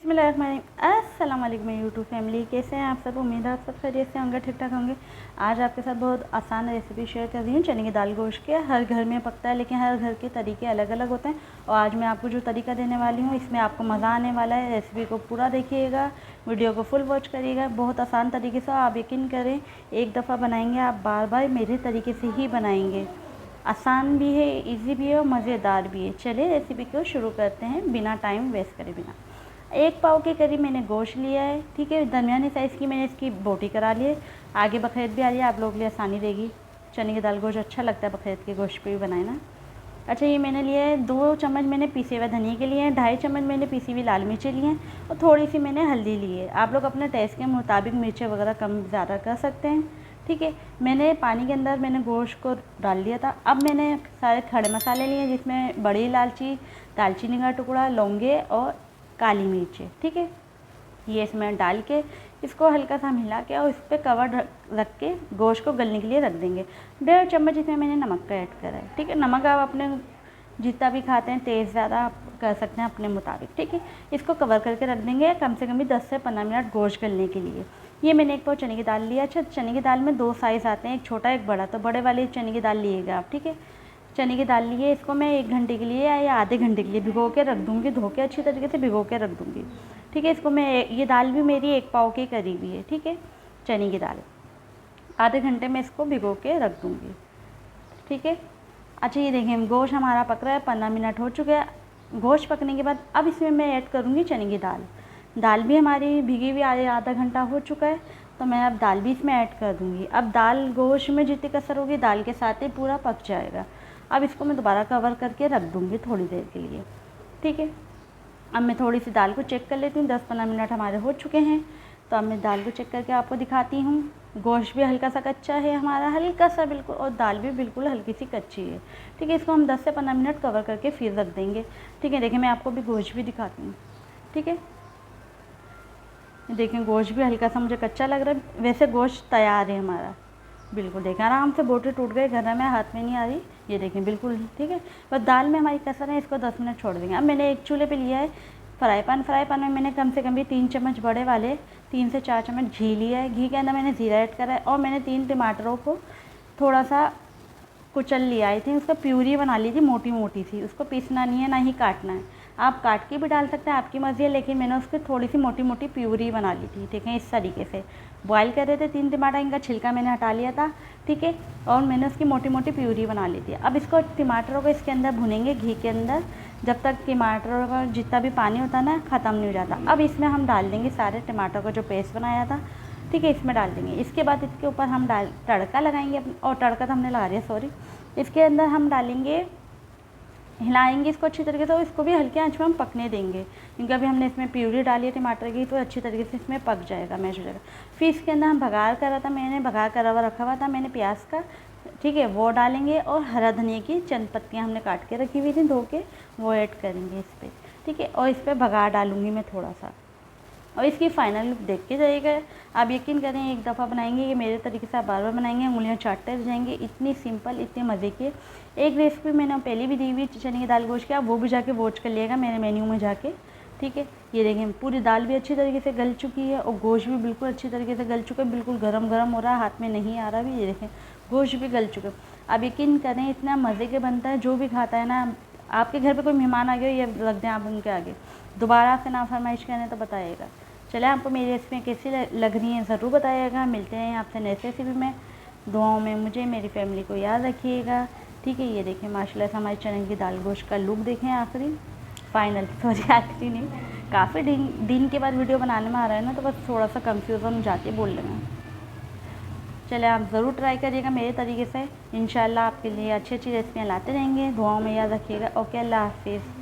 अस्सलाम वालेकुम YouTube family, कैसे हैं आप सब। उम्मीद है आप सब खैरियत से होंगे, ठीक ठाक होंगे। आज आपके साथ बहुत आसान रेसिपी शेयर कर रही हूँ चने की दाल गोश्त के। हर घर में पकता है लेकिन हर घर के तरीके अलग अलग होते हैं और आज मैं आपको जो तरीका देने वाली हूँ इसमें आपको मज़ा आने वाला है। रेसिपी को पूरा देखिएगा, वीडियो को फुल वॉच करिएगा। बहुत आसान तरीके से आप यकीन करें, एक दफ़ा बनाएंगे आप बार बार मेरे तरीके से ही बनाएंगे। आसान भी है, इजी भी है और मज़ेदार भी है। चलिए रेसिपी को शुरू करते हैं बिना टाइम वेस्ट करे बिना। 1 पाव के करीब मैंने गोश्त लिया है, ठीक है। दरमियानी साइज़ की मैंने इसकी बोटी करा ली है। आगे बकरीद भी आ रही है, आप लोगों के लिए आसानी रहेगी। चने की दाल गोश्त अच्छा लगता है बकरीद के गोश्त पे भी बनाए ना। अच्छा, ये मैंने लिया है 2 चम्मच मैंने पीसे हुए धनिया के लिए हैं, 2.5 चम्मच मैंने पीसी हुई लाल मिर्चें लिए हैं और थोड़ी सी मैंने हल्दी ली है। आप लोग अपने टेस्ट के मुताबिक मिर्चें वगैरह कम ज़्यादा कर सकते हैं, ठीक है। मैंने पानी के अंदर मैंने गोश्त को डाल लिया था। अब मैंने सारे खड़े मसाले लिए जिसमें बड़ी इलायची, दालचीनी का टुकड़ा, लौंगे और काली मिर्चें, ठीक है। ये इसमें डाल के इसको हल्का सा मिला के और इस पर कवर रख के गोश्त को गलने के लिए रख देंगे। 1.5 चम्मच इसमें मैंने नमक का ऐड करा है, ठीक है। नमक आप अपने जितना भी खाते हैं तेज़ ज़्यादा आप कर सकते हैं अपने मुताबिक, ठीक है। इसको कवर करके रख देंगे कम से कम भी 10 से 15 मिनट गोश्त गलने के लिए। ये मैंने 1 पाव चने की दाल लिया। अच्छा, चने की दाल में 2 साइज़ आते हैं, एक छोटा एक बड़ा, तो बड़े वाली चने की दाल लिएगा आप, ठीक है। चने की दाल लिए, इसको मैं 1 घंटे के लिए या आधे घंटे के लिए भिगो के रख दूँगी, धो के अच्छी तरीके से भिगो के रख दूँगी, ठीक है। इसको मैं ये दाल भी मेरी 1 पाव के करीब ही है, ठीक है। चने की दाल आधे घंटे में इसको भिगो के रख दूँगी, ठीक है। अच्छा, ये देखें गोश्त हमारा पक रहा है, 15 मिनट हो चुके हैं। गोश्त पकने के बाद अब इसमें मैं ऐड करूँगी चने की दाल। दाल भी हमारी भीगी हुई आधा घंटा हो चुका है, तो मैं अब दाल भी इसमें ऐड कर दूँगी। अब दाल गोश्त में जितनी कसर होगी दाल के साथ ही पूरा पक जाएगा। अब इसको मैं दोबारा कवर करके रख दूँगी थोड़ी देर के लिए, ठीक है। अब मैं थोड़ी सी दाल को चेक कर लेती हूँ, 10-15 मिनट हमारे हो चुके हैं, तो अब मैं दाल को चेक करके आपको दिखाती हूँ। गोश्त भी हल्का सा कच्चा है हमारा, हल्का सा बिल्कुल, और दाल भी बिल्कुल हल्की सी कच्ची है, ठीक है। इसको हम 10 से 15 मिनट कवर करके फिर रख देंगे, ठीक है। देखिए मैं आपको भी गोश्त भी दिखाती हूँ, ठीक है। देखें गोश्त भी हल्का सा मुझे कच्चा लग रहा है, वैसे गोश्त तैयार है हमारा, बिल्कुल। देखें आराम से बोटी टूट गए, घर में हाथ में नहीं आ रही, ये देखें बिल्कुल, ठीक है। बस दाल में हमारी कसर है, इसको 10 मिनट छोड़ देंगे। अब मैंने एक चूल्हे पे लिया है फ्राई पैन में मैंने कम से कम भी 3 चम्मच बड़े वाले 3 से 4 चम्मच घी लिया है। घी के अंदर मैंने ज़ीरा ऐड करा है और मैंने 3 टमाटरों को थोड़ा सा कुचल लिया आई थी, उसका प्यूरी बना ली थी मोटी मोटी सी। उसको पीसना नहीं है ना ही काटना है, आप काट के भी डाल सकते हैं, आपकी मर्ज़ी है, लेकिन मैंने उसकी थोड़ी सी मोटी मोटी प्यूरी बना ली थी, ठीक है। इस तरीके से बॉयल कर रहे थे 3 टमाटर, इनका छिलका मैंने हटा लिया था, ठीक है, और मैंने उसकी मोटी मोटी प्यूरी बना ली थी। अब इसको टमाटरों को इसके अंदर भुनेंगे घी के अंदर, जब तक टमाटरों का जितना भी पानी होता है ना ख़त्म नहीं हो जाता। अब इसमें हम डाल देंगे सारे टमाटर का जो पेस्ट बनाया था, ठीक है, इसमें डाल देंगे। इसके बाद इसके ऊपर हम तड़का लगाएंगे, और तड़का तो हमने लगा दिया, सॉरी। इसके अंदर हम डालेंगे, हिलाएंगे इसको अच्छी तरीके से और इसको भी हल्के आंच में हम पकने देंगे, क्योंकि अभी हमने इसमें प्यूरी डाली है टमाटर की, तो अच्छी तरीके से इसमें पक जाएगा, मैश हो जाएगा। फिर इसके अंदर हम बघार करा था, मैंने बघार करा हुआ रखा हुआ था मैंने प्याज का, ठीक है, वो डालेंगे और हरा धनिया की चंद पत्तियाँ हमने काट के रखी हुई थी धो के, वो ऐड करेंगे इस पर, ठीक है। और इस पर बघार डालूँगी मैं थोड़ा सा, और इसकी फ़ाइनल लुक देख के जाइएगा। आप यकीन करें एक दफ़ा बनाएंगे, ये मेरे तरीके से आप बार बार बनाएंगे, उंगलियां चाटते रह जाएंगे। इतनी सिंपल, इतने मज़े की। एक रेसिपी मैंने पहले भी दी हुई चने की दाल गोश्त की, आप वो भी जाके वॉच कर लिएगा मेरे मेन्यू में जाके, ठीक है। ये देखें पूरी दाल भी अच्छी तरीके से गल चुकी है और गोश्त भी बिल्कुल अच्छी तरीके से गल चुका है, बिल्कुल गरम गरम हो रहा है, हाथ में नहीं आ रहा भी। ये देखें गोश्त भी गल चुका है। आप यकीन करें इतना मज़े के बनता है, जो भी खाता है ना, आपके घर पर कोई मेहमान आ गया ये रख दें आप उनके आगे, दोबारा से ना फरमाइश करें तो बताइएगा। चले आपको मेरी रेसिपी कैसी लग रही हैं ज़रूर बताइएगा। मिलते हैं आपसे नेक्स्ट रेसिपी में। दुआओं में मुझे मेरी फैमिली को याद रखिएगा, ठीक है। ये देखें माशाल्लाह से हमारी चने की दाल गोश्त का लुक देखें, आखिरी फाइनल, सॉरी आखिरी नहीं, काफ़ी दिन के बाद वीडियो बनाने में आ रहा है ना, तो बस थोड़ा सा कंफ्यूजन हो जाती है बोलने में। चले आप ज़रूर ट्राई करिएगा मेरे तरीके से, इंशाल्लाह आपके लिए अच्छी अच्छी रेसिपियाँ लाते रहेंगे। दुआओं में याद रखिएगा। ओके, अल्लाह हाफिज़।